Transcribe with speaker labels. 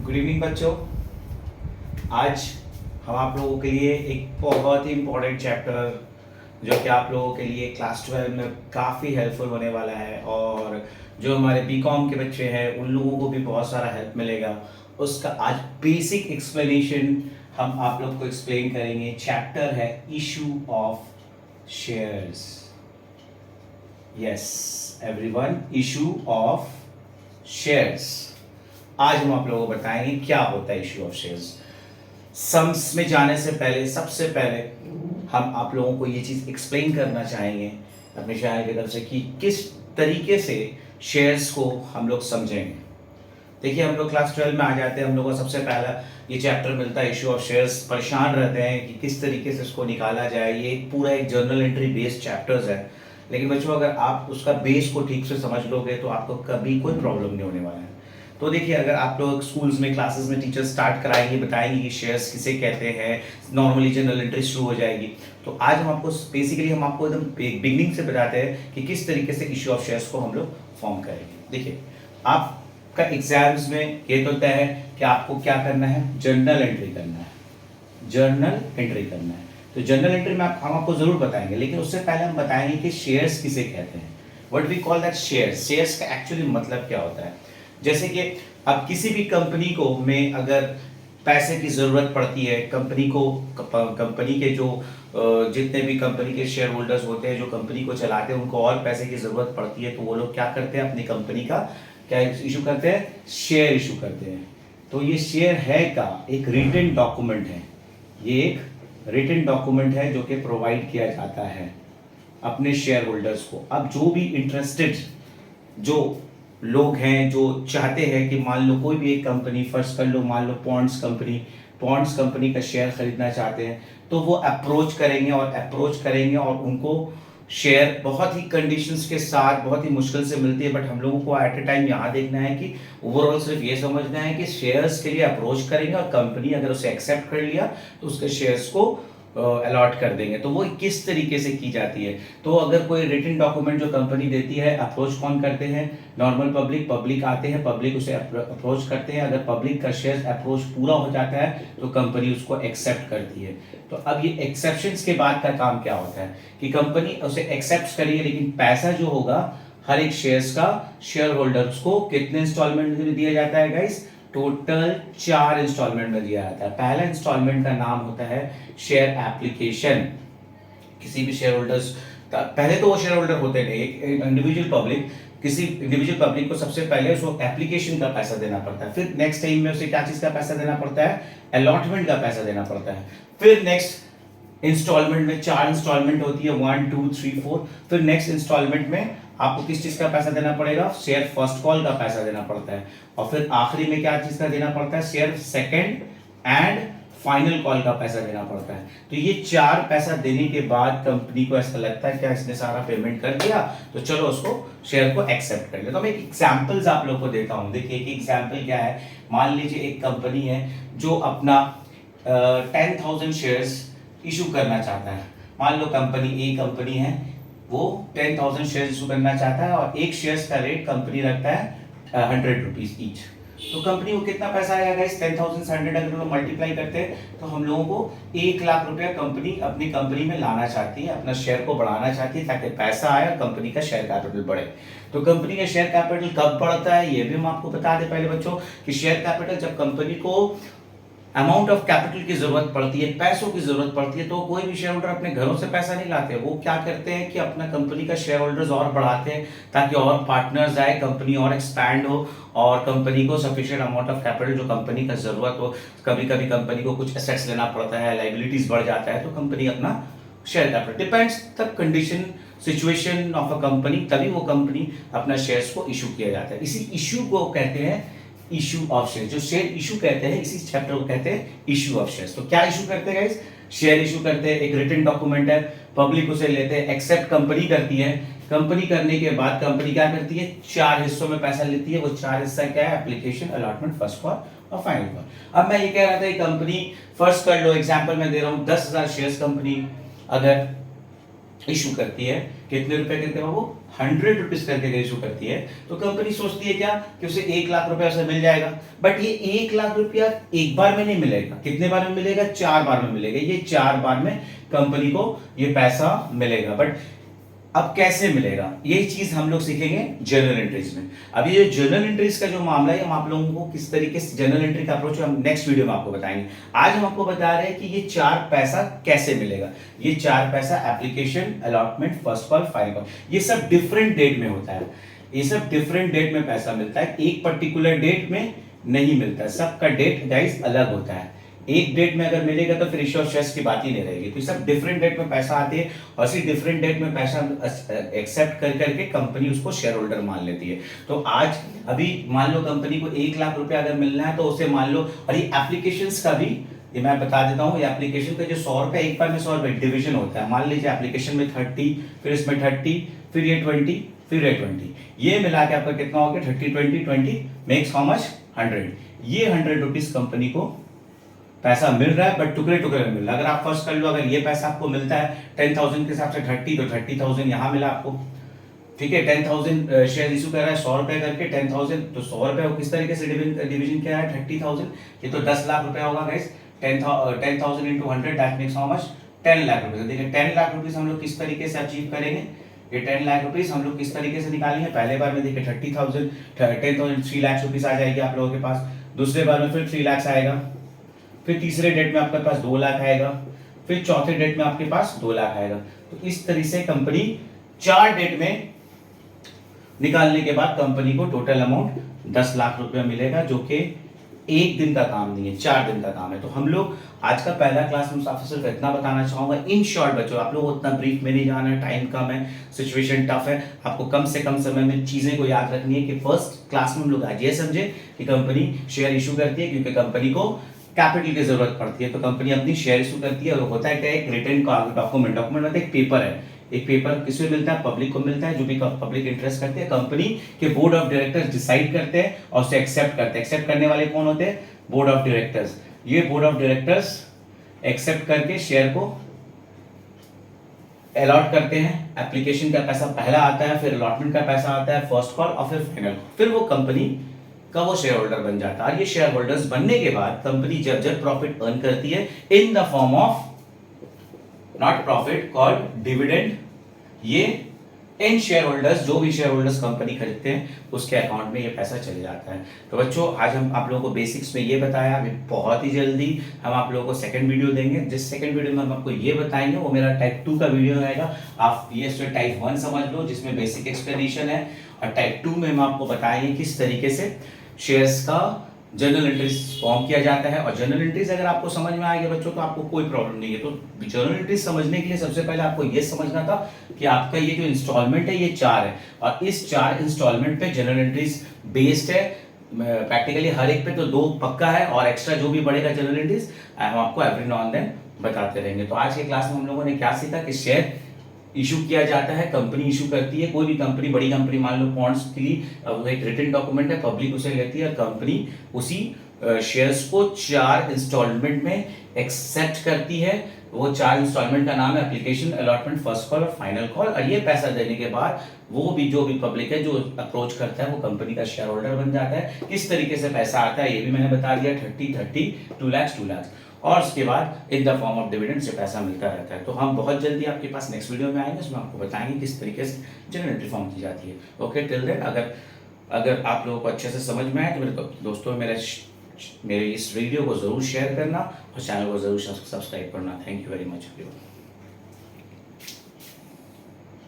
Speaker 1: Good evening बच्चों। आज हम आप लोगों के लिए एक बहुत ही इम्पोर्टेंट चैप्टर जो कि आप लोगों के लिए क्लास 12 में काफ़ी हेल्पफुल होने वाला है और जो हमारे बीकॉम के बच्चे हैं उन लोगों को भी बहुत सारा हेल्प मिलेगा। उसका आज बेसिक एक्सप्लेनेशन हम आप लोग को एक्सप्लेन करेंगे। चैप्टर है issue of shares. Yes everyone, issue of shares. आज हम आप लोगों को बताएंगे क्या होता है इशू ऑफ शेयर्स। सम्स में जाने से पहले सबसे पहले हम आप लोगों को ये चीज़ एक्सप्लेन करना चाहेंगे अपने शायर की तरफ से कि किस तरीके से शेयर्स को हम लोग समझेंगे। देखिए, हम लोग क्लास 12 में आ जाते हैं, हम लोग को सबसे पहला ये चैप्टर मिलता है इशू ऑफ शेयर्स। परेशान रहते हैं कि किस तरीके से इसको निकाला जाए। ये पूरा एक जर्नल एंट्री बेस्ड चैप्टर्स है, लेकिन बच्चों अगर आप उसका बेस को ठीक से समझ लोगे तो आपको कभी कोई प्रॉब्लम नहीं होने वाला है। तो देखिए, अगर आप लोग स्कूल्स में क्लासेस में टीचर स्टार्ट कराएंगे, बताएंगे कि शेयर्स किसे कहते हैं, नॉर्मली जनरल एंट्री शुरू हो जाएगी। तो आज हम आपको बेसिकली हम आपको एकदम बिगिनिंग से बताते हैं कि किस तरीके से इशू ऑफ शेयर्स को हम लोग फॉर्म करेंगे। देखिए, आपका एग्जाम्स में ये तो तय है कि आपको क्या करना है, जर्नल एंट्री करना है। जर्नल एंट्री करना है तो जर्नल एंट्री में हम आपको जरूर बताएंगे, लेकिन उससे पहले हम बताएंगे कि शेयर्स किसे कहते हैं। What we call that shares. Shares का एक्चुअली मतलब क्या होता है। जैसे कि अब किसी भी कंपनी को में अगर पैसे की ज़रूरत पड़ती है, कंपनी को कंपनी के जो जितने भी कंपनी के शेयर होल्डर्स होते हैं जो कंपनी को चलाते हैं उनको और पैसे की ज़रूरत पड़ती है, तो वो लोग क्या करते हैं, अपनी कंपनी का क्या इशू करते हैं, शेयर इशू करते हैं। तो ये शेयर है का एक रिटन डॉक्यूमेंट है। ये एक रिटन डॉक्यूमेंट है जो कि प्रोवाइड किया जाता है अपने शेयर होल्डर्स को। अब जो भी इंटरेस्टेड जो लोग हैं जो चाहते हैं कि मान लो कोई भी एक कंपनी फर्स्ट कर लो, मान लो पॉन्ड्स कंपनी का शेयर खरीदना चाहते हैं, तो वो अप्रोच करेंगे और उनको शेयर बहुत ही कंडीशंस के साथ बहुत ही मुश्किल से मिलती है। बट हम लोगों को एट ए टाइम यहाँ देखना है कि ओवरऑल सिर्फ ये समझना है कि शेयर्स के लिए अप्रोच करेंगे और कंपनी अगर उसे एक्सेप्ट कर लिया तो उसके शेयर्स को अलॉट कर देंगे। तो वो किस तरीके से की जाती है। तो अगर कोई रिटन डॉक्यूमेंट जो कंपनी देती है, अप्रोच कौन करते हैं, नॉर्मल पब्लिक आते हैं, पब्लिक उसे अप्रोच करते हैं। अगर पब्लिक का शेयर अप्रोच पूरा हो जाता है तो कंपनी उसको एक्सेप्ट करती है। तो अब ये एक्सेप्शंस के बाद का काम क्या होता है कि कंपनी उसे एक्सेप्ट करिए, लेकिन पैसा जो होगा हर एक शेयर्स का शेयर होल्डर्स को कितने इंस्टॉलमेंट में दिया जाता है गाइस, टोटल 4 इंस्टॉलमेंट में दिया जाता है। पहला इंस्टॉलमेंट का नाम होता है शेयर एप्लीकेशन। किसी भी शेयर होल्डर्स, पहले तो वो शेयर होल्डर होते नहीं, एक इंडिविजुअल पब्लिक, किसी इंडिविजुअल पब्लिक को सबसे पहले उसको एप्लीकेशन का पैसा देना पड़ता है। फिर नेक्स्ट टाइम में उसे क्या चीज का पैसा देना पड़ता है, अलॉटमेंट का पैसा देना पड़ता है। फिर नेक्स्ट इंस्टॉलमेंट में 4 इंस्टॉलमेंट होती है, 1 2 3 4। फिर नेक्स्ट इंस्टॉलमेंट में आपको किस चीज का पैसा देना पड़ेगा, शेयर फर्स्ट कॉल का पैसा देना पड़ता है। और फिर आखिरी में क्या चीज का देना पड़ता है, share second and final call का पैसा देना पड़ता है। तो ये 4 पैसा देने के बाद कंपनी को ऐसा लगता है क्या इसने सारा पेमेंट कर दिया, तो चलो उसको शेयर को एक्सेप्ट कर ले। तो मैं एक एग्जांपल्स आप लोग को देता हूं। देखिए, एक एग्जांपल क्या है, मान लीजिए एक कंपनी है जो अपना 10,000 शेयर्स इशू करना चाहता है। मान लो कंपनी है, वो 10,000 शेयर इशू करना चाहता है और एक शेयर्स का रेट कंपनी रखता है 100 रुपीज ईच। तो कंपनी को कितना पैसा आएगा गाइस, 10,000 से 100 अगर हम मल्टीप्लाई करते हैं तो हम लोगों को 1 लाख रुपया कंपनी अपनी कंपनी में लाना चाहती है, अपना शेयर को बढ़ाना चाहती है ताकि पैसा आए और कंपनी का शेयर कैपिटल बढ़े। तो कंपनी का शेयर कैपिटल कब बढ़ता है ये भी हम आपको बता दें पहले बच्चों कि शेयर कैपिटल जब कंपनी को अमाउंट ऑफ कैपिटल की जरूरत पड़ती है, पैसों की जरूरत पड़ती है, तो कोई भी शेयर होल्डर अपने घरों से पैसा नहीं लाते। वो क्या करते हैं कि अपना कंपनी का शेयर होल्डर्स और बढ़ाते हैं ताकि और पार्टनर्स आए, कंपनी और एक्सपैंड हो और कंपनी को सफिशिएंट अमाउंट ऑफ कैपिटल जो कंपनी का जरूरत हो। कभी कभी कंपनी को कुछ एसेट्स लेना पड़ता है, लाइबिलिटीज बढ़ जाता है, तो कंपनी अपना share capital depends the condition situation of a company, तभी वो कंपनी अपना शेयर्स को इशू किया जाता है। इसी इशू को कहते हैं इशू ऑफ शेयर। जो शेयर इशू कहते हैं इसी चैप्टर को कहते हैं इशू ऑफ शेयर्स। तो क्या इशू करते हैं गाइस, शेयर इशू करते हैं। एक रिटन डॉक्यूमेंट है, पब्लिक उसे लेते हैं, एक्सेप्ट कंपनी करती है। कंपनी करने के बाद कंपनी क्या करती है, 4 हिस्सों में पैसा लेती है। वो 4 हिस्सा क्या है, एप्लीकेशन, अलॉटमेंट, फर्स्ट कॉल और फाइनल कॉल। अब मैं ये कह रहा था कि कंपनी फर्स्ट कर लो, एग्जांपल मैं दे रहा हूं 10,000 शेयर्स कंपनी अगर इशू करती है, कितने रुपए करके बाबू, 100 रुपीज करके इशू करती है, तो कंपनी सोचती है क्या कि उसे 1 लाख रुपया उसे मिल जाएगा। बट ये 1 लाख रुपया एक बार में नहीं मिलेगा, कितने बार में मिलेगा, 4 बार में मिलेगा। ये 4 बार में कंपनी को ये पैसा मिलेगा। बट अब कैसे मिलेगा, यही चीज हम लोग सीखेंगे जर्नल एंट्रीज में। अभी ये जर्नल एंट्रीज का जो मामला है, हम आप लोगों को किस तरीके से जर्नल एंट्री का अप्रोच हम नेक्स्ट वीडियो में आपको बताएंगे। आज हम आपको बता रहे हैं कि ये 4 पैसा कैसे मिलेगा। ये 4 पैसा application, allotment, first call, final call, ये सब डिफरेंट डेट में होता है। ये सब डिफरेंट डेट में पैसा मिलता है, एक पर्टिकुलर डेट में नहीं मिलता है। सबका डेट गाइस अलग होता है। एक डेट में अगर मिलेगा तो फिर इश्यू ऑफ शेयर्स की बात ही नहीं रहेगी। तो सब डिफरेंट डेट में पैसा आती है और इसी डिफरेंट डेट में पैसा एक्सेप्ट कर करके कंपनी उसको शेयर होल्डर मान लेती है। तो आज अभी मान लो कंपनी को 1 लाख रुपया अगर मिलना है तो उसे मान लो, और ये एप्लीकेशंस का भी ये मैं बता देता हूँ, ये एप्लीकेशन का जो 100 रुपये एक बार में 100 रुपये डिवीजन होता है। मान लीजिए एप्लीकेशन में 30, फिर इसमें 30, फिर ये 20, फिर ये 20, ये मिला के आपका कितना हो गया, 30, 20, 20 मेक्स हाउ मच, 100। ये 100 रुपीज कंपनी को पैसा मिल रहा है, बट टुकड़े टुकड़े में मिल रहा है। अगर आप फर्स्ट कर लो, अगर ये पैसा आपको मिलता है 10,000 के हिसाब से 30, तो 30,000 यहाँ मिला आपको, ठीक है। 10,000 शेयर इशू कर रहा है 100 रुपए करके, 10,000 तो 100 रुपए किस तरीके से डिवीजन किया है, 30,000, ये तो 10 लाख रुपया होगा guys. 10,000 into 100 that makes how much, 10 lakh रुपए। देखिए 10 लाख रुपीज हम लोग किस तरीके से अचीव करेंगे, ये 10 लाख रुपीज हम लोग किस तरीके से निकालेंगे। पहले बार में देखिए 30,000, 10,000 3 लाख रुपीज आ जाएगी आप लोगों के पास। दूसरे बार में फिर 3 लाख आएगा, फिर तीसरे डेट में आपके पास 2 लाख आएगा, फिर चौथे डेट में आपके पास 2 लाख आएगा। तो इस तरह से कंपनी 4 डेट में निकालने के बाद कंपनी को टोटल अमाउंट 10 लाख रुपया मिलेगा, जो कि एक दिन का काम नहीं है, 4 दिन का काम है। तो हम लोग आज का पहला क्लास में आपको सिर्फ इतना बताना चाहूंगा। इन शॉर्ट बच्चों, आप लोग उतना ब्रीफ में नहीं जाना है, टाइम कम है, सिचुएशन टफ है, आपको कम से कम समय में चीजें को याद रखनी है। कि फर्स्ट क्लास में हम लोग आज ये समझे कि कंपनी शेयर इशू करती है क्योंकि कंपनी को कैपिटल की जरूरत पड़ती है, तो कंपनी अपनी शेयर इशू करती है। और होता है क्या, एक रिटन डॉक्यूमेंट, डॉक्यूमेंट मतलब एक पेपर है। एक पेपर किसको मिलता है, पब्लिक को मिलता है, जो भी पब्लिक इंटरेस्ट करते हैं। कंपनी के बोर्ड ऑफ डायरेक्टर्स डिसाइड करते हैं और उसे एक्सेप्ट करते हैं। एक्सेप्ट करने वाले कौन होते हैं, बोर्ड ऑफ डायरेक्टर्स। ये बोर्ड ऑफ डायरेक्टर्स एक्सेप्ट करके शेयर को अलॉट करते हैं। एप्लीकेशन का पैसा पहला आता है, फिर अलॉटमेंट का पैसा आता है, फर्स्ट कॉल और फिर फाइनल, फिर वो कंपनी का वो शेयर होल्डर बन जाता है। और ये शेयर होल्डर्स बनने के बाद कंपनी जब जब प्रॉफिट अर्न करती है in the form of not profit called dividend, ये इन शेयर होल्डर्स, जो भी शेयर होल्डर्स कंपनी खरीदते हैं उसके अकाउंट में ये पैसा चले जाता है। तो बच्चों आज हम आप लोगों को बेसिक्स में ये बताया। अभी बहुत ही जल्दी हम आप लोगों को सेकंड वीडियो देंगे। जिस सेकंड वीडियो में हम आपको ये बताएंगे वो मेरा टाइप 2 का वीडियो रहेगा। आप ये टाइप 1 समझ लो जिसमें बेसिक एक्सप्लेनेशन है, और टाइप 2 में हम आपको बताएंगे किस तरीके से शेयर्स का जर्नल एंट्रीज फॉर्म किया जाता है। और जर्नल एंट्रीज अगर आपको समझ में आएगा बच्चों तो आपको कोई प्रॉब्लम नहीं है। तो जर्नल एंट्रीज समझने के लिए सबसे पहले आपको ये समझना था कि आपका ये जो इंस्टॉलमेंट है ये 4 है, और इस 4 इंस्टॉलमेंट पे जर्नल एंट्रीज बेस्ड है। प्रैक्टिकली हर एक पे तो 2 पक्का है, और एक्स्ट्रा जो भी बढ़ेगा जर्नल एंट्रीज हम आपको एवरी नाउ एंड देन बताते रहेंगे। तो आज के क्लास में हम लोगों ने क्या सीखा कि शेयर इशू किया जाता है, कंपनी इशू करती है। कोई भी कंपनी, बड़ी कंपनी मान लो पॉन्ड्स के लिए एक रिटन डॉक्यूमेंट है, पब्लिक उसे लेती है, और कंपनी उसी शेयर्स को 4 इंस्टॉलमेंट में एक्सेप्ट करती है। वो 4 इंस्टॉलमेंट का नाम है एप्लीकेशन, अलॉटमेंट, फर्स्ट कॉल और फाइनल कॉल। और ये पैसा देने के बाद वो भी जो भी पब्लिक है जो अप्रोच करता है वो कंपनी का शेयर होल्डर बन जाता है। किस तरीके से पैसा आता है ये भी मैंने बता दिया, 30, 2 लाख, और उसके बाद in the form of dividend से पैसा मिलता रहता है। तो हम बहुत जल्दी आपके पास नेक्स्ट वीडियो में आएंगे, उसमें आपको बताएंगे किस तरीके से जनरल एंट्री फॉर्म की जाती है। ओके, टिल देन अगर आप लोगों को अच्छे से समझ में आए तो मेरे दोस्तों मेरे इस वीडियो को जरूर शेयर करना और चैनल को जरूर सब्सक्राइब करना। Thank you very much.